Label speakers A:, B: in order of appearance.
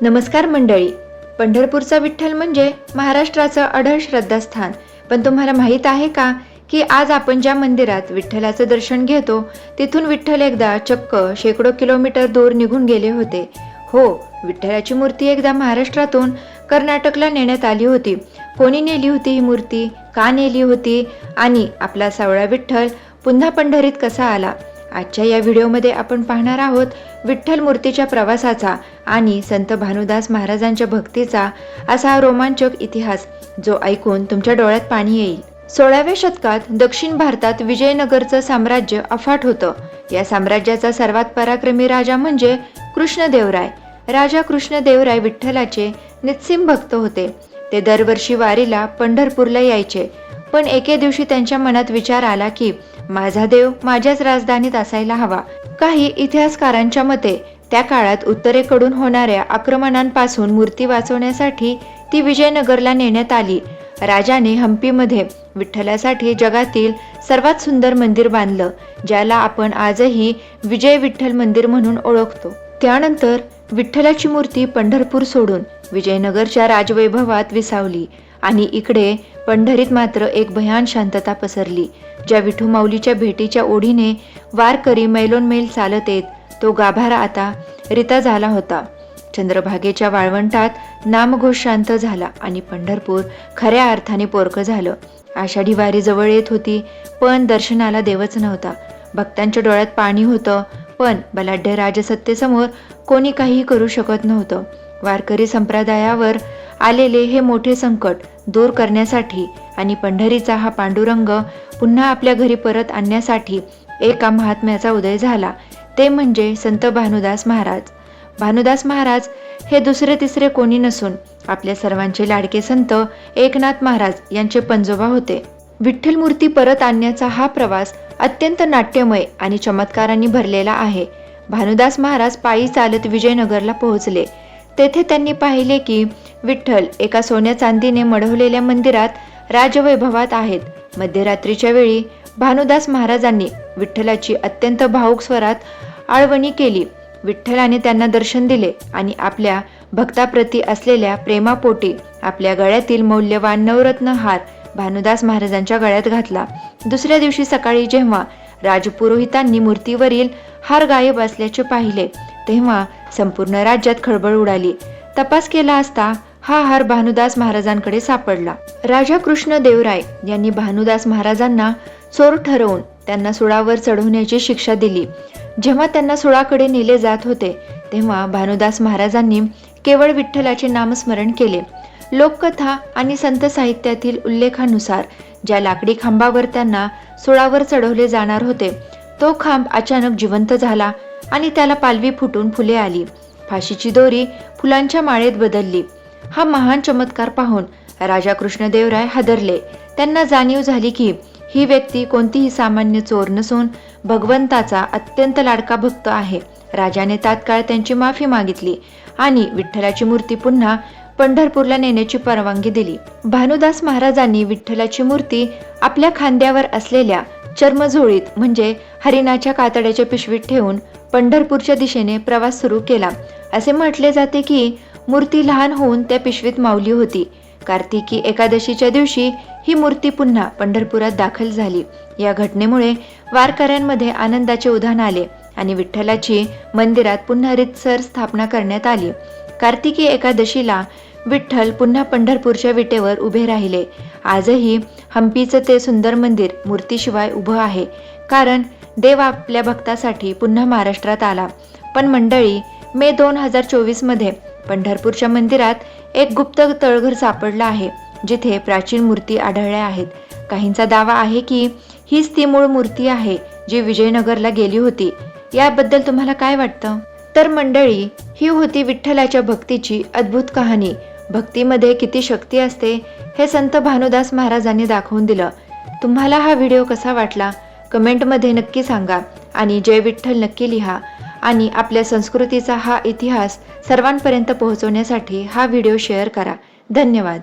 A: नमस्कार मंडळी. पंढरपूरचा विठ्ठल म्हणजे महाराष्ट्राचं अढळ श्रद्धास्थान. पण तुम्हाला माहीत आहे का की आज आपण ज्या मंदिरात विठ्ठलाचं दर्शन घेतो तिथून विठ्ठल एकदा चक्क शेकडो किलोमीटर दूर निघून गेले होते. हो, विठ्ठलाची मूर्ती एकदा महाराष्ट्रातून कर्नाटकला नेण्यात आली होती. कोणी नेली होती ही मूर्ती, का नेली होती आणि आपला सावळा विठ्ठल पुन्हा पंढरीत कसा आला? आजच्या या व्हिडिओमध्ये आपण पाहणार आहोत विठ्ठल मूर्तीच्या प्रवासाचा आणि संत भानुदास महाराजांच्या भक्तीचा असा रोमांचक इतिहास, जो ऐकून तुमच्या डोळ्यात पाणी येईल. 16व्या शतकात दक्षिण भारतात विजयनगरचं साम्राज्य अफाट होतं. या साम्राज्याचा सर्वात पराक्रमी राजा म्हणजे कृष्णदेवराय. राजा कृष्णदेवराय विठ्ठलाचे निस्सीम भक्त होते. ते दरवर्षी वारीला पंढरपूरला यायचे. पण एके दिवशी त्यांच्या मनात विचार आला की माझा देव माझ्याच राजधानीत असायला हवा. काही इतिहासकारांच्या मते त्या काळात उत्तरेकडून होणाऱ्या आक्रमणांपासून मूर्ती वाचवण्यासाठी ती विजयनगरला नेण्यात आली. राजाने हम्पीमध्ये विठ्ठलासाठी जगातील सर्वात सुंदर मंदिर बांधलं, ज्याला आपण आजही विजय विठ्ठल मंदिर म्हणून ओळखतो. त्यानंतर विठ्ठलाची मूर्ती पंढरपूर सोडून विजयनगरच्या राजवैभवात विसावली आणि इकडे पंढरीत मात्र एक भयान शांतता पसरली. ज्या विठू माऊलीच्या भेटीच्या ओढीने वारकरी मैलोनमैल चालत येत, तो गाभारा आता रिता झाला होता. चंद्रभागेच्या वाळवंटात नामघोष शांत झाला आणि पंढरपूर खऱ्या अर्थाने पोरकं झालं. आषाढी वारी जवळ येत होती, पण दर्शनाला देवच नव्हता. भक्तांच्या डोळ्यात पाणी होतं, पण बलाढ्य राजसत्तेसमोर कोणी काहीही करू शकत नव्हतं. वारकरी संप्रदायावर आलेले हे मोठे संकट दूर करण्यासाठी आणि पंढरीचा हा पांडुरंग पुन्हा आपल्या घरी परत आणण्यासाठी एका महात्म्याचा उदय झाला. ते म्हणजे संत भानुदास महाराज. भानुदास महाराज हे दुसरे तिसरे कोणी नसून आपल्या सर्वांचे लाडके संत एकनाथ महाराज यांचे पंजोबा होते. विठ्ठल मूर्ती परत आणण्याचा हा प्रवास अत्यंत नाट्यमय आणि चमत्कारांनी भरलेला आहे. भानुदास महाराज पायी चालत विजयनगरला पोहोचले. तेथे त्यांनी पाहिले की विठ्ठल एका सोन्या चांदीने मढवलेल्या मंदिरात राजवैभवात आहेत. मध्यरात्रीच्या वेळी भानुदास महाराजांनी विठ्ठलाची अत्यंत भावुक स्वरात आळवणी केली. विठ्ठलाने त्यांना दर्शन दिले आणि आपल्या भक्ताप्रती असलेल्या प्रेमापोटी आपल्या गळ्यातील मौल्यवान नवरत्न हार भानुदास महाराजांच्या गळ्यात घातला. दुसऱ्या दिवशी सकाळी जेव्हा राजपुरोहितांनी मूर्तीवरील हार गायब असल्याचे पाहिले, तेव्हा संपूर्ण राज्यात खळबळ उडाली. तपास केला असता हा हार भानुदास महाराजांकडे सापडला. राजा कृष्णदेवराय यांनी भानुदास महाराजांना चोर ठरवून त्यांना सुळावर चढवण्याची शिक्षा दिली. जेव्हा त्यांना सुळाकडे नेले जात होते, तेव्हा भानुदास महाराजांनी केवळ विठ्ठलाचे नामस्मरण केले. लोककथा आणि संत साहित्यातील उल्लेखानुसार ज्या लाकडी खांबावर त्यांना सुळावर चढवले जाणार होते, तो खांब अचानक जिवंत झाला आणि त्याला पालवी फुटून फुले आली. फाशीची दोरी फुलांच्या माळेत बदलली. हा महान चमत्कार पाहून राजा कृष्णदेवराय हादरले. त्यांना जाणीव झाली की ही व्यक्ती कोणतीही सामान्य चोर नसून भगवंताचा अत्यंत लाडका भक्त आहे. राजाने तात्काळ त्यांची माफी मागितली आणि विठ्ठलाची मूर्ती पुन्हा पंढरपूरला नेण्याची परवानगी दिली. भानुदास महाराजांनी विठ्ठलाची मूर्ती आपल्या खांद्यावर असलेल्या चर्मझोळीत म्हणजे हरिणाच्या कातड्याच्या पिशवीत ठेवून पंढरपूरच्या दिशेने प्रवास सुरू केला. असे म्हटले जाते की मूर्ती लहान होऊन त्या पिशवीत मावली होती. कार्तिकी एकादशीच्या दिवशी ही मूर्ती पुन्हा पंढरपुरात दाखल झाली. या घटनेमुळे वारकऱ्यांमध्ये आनंदाचे उधाण आले आणि विठ्ठलाची मंदिरात पुन्हा रीतसर स्थापना करण्यात आली. कार्तिकी एकादशीला विठ्ठल पुन्हा पंढरपूरच्या विटेवर उभे राहिले. आजही हम्पीचं ते सुंदर मंदिर मूर्तीशिवाय उभं आहे, कारण देव आपल्या भक्तासाठी पुन्हा महाराष्ट्रात आला. पण मंडळी, मे 2024 मध्ये पंढरपूरच्या मंदिरात एक गुप्त तळघर सापडलं आहे, जिथे प्राचीन मूर्ती आढळल्या आहेत. काहींचा दावा आहे की हीच ती मूळ मूर्ती आहे जी विजयनगरला गेली होती. याबद्दल तुम्हाला काय वाटतं? तर मंडळी, ही होती विठ्ठलाच्या भक्तीची अद्भुत कहाणी. भक्तीमध्ये किती शक्ती असते हे संत भानुदास महाराजांनी दाखवून दिलं. तुम्हाला हा व्हिडिओ कसा वाटला कमेंटमध्ये नक्की सांगा आणि जय विठ्ठल नक्की लिहा. आणि आपल्या संस्कृतीचा हा इतिहास सर्वांपर्यंत पोहोचवण्यासाठी हा व्हिडिओ शेअर करा. धन्यवाद.